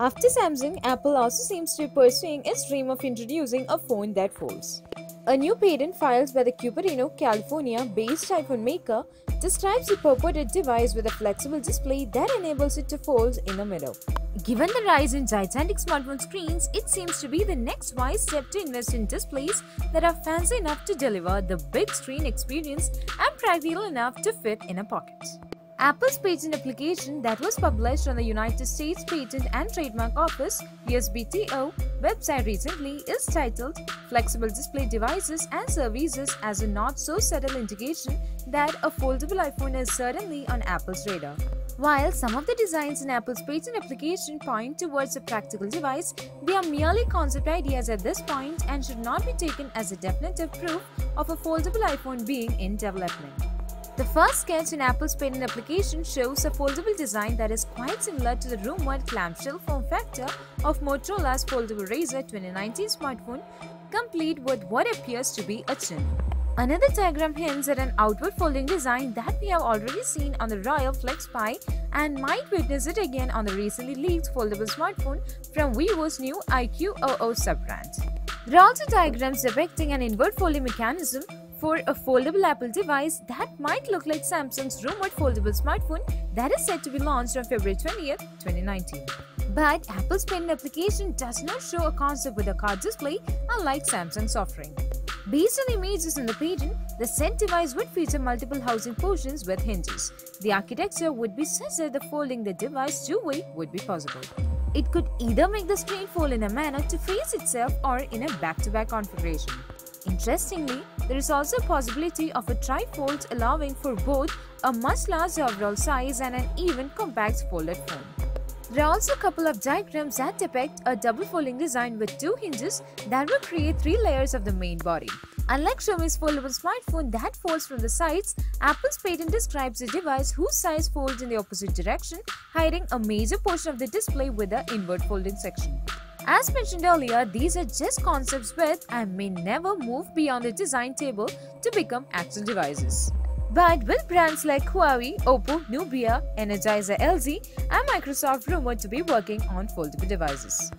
After Samsung, Apple also seems to be pursuing its dream of introducing a phone that folds. A new patent filed by the Cupertino, California-based iPhone maker describes the purported device with a flexible display that enables it to fold in the middle. Given the rise in gigantic smartphone screens, it seems to be the next wise step to invest in displays that are fancy enough to deliver the big screen experience and practical enough to fit in a pocket. Apple's patent application that was published on the United States Patent and Trademark Office (USPTO) website recently is titled Flexible Display Devices and Services as a not-so-subtle indication that a foldable iPhone is certainly on Apple's radar. While some of the designs in Apple's patent application point towards a practical device, they are merely concept ideas at this point and should not be taken as a definitive proof of a foldable iPhone being in development. The first sketch in Apple's patent application shows a foldable design that is quite similar to the rumored clamshell form factor of Motorola's foldable Razr 2019 smartphone, complete with what appears to be a chin. Another diagram hints at an outward folding design that we have already seen on the Royal Flex Pi and might witness it again on the recently leaked foldable smartphone from Vivo's new IQ00 sub-brand. There are also diagrams depicting an inward folding mechanism for a foldable Apple device that might look like Samsung's rumored foldable smartphone that is set to be launched on February 20th, 2019. But Apple's patent application does not show a concept with a card display, unlike Samsung's offering. Based on images in the patent, the said device would feature multiple housing portions with hinges. The architecture would be such that the folding the device two-way would be possible. It could either make the screen fold in a manner to face itself or in a back-to-back configuration. Interestingly, there is also a possibility of a tri-fold allowing for both a much larger overall size and an even compact folded phone. There are also a couple of diagrams that depict a double folding design with two hinges that will create three layers of the main body. Unlike Xiaomi's foldable smartphone that folds from the sides, Apple's patent describes a device whose sides fold in the opposite direction, hiding a major portion of the display with the inward folding section. As mentioned earlier, these are just concepts with and may never move beyond the design table to become actual devices. But with brands like Huawei, Oppo, Nubia, Energizer LG and Microsoft rumored to be working on foldable devices.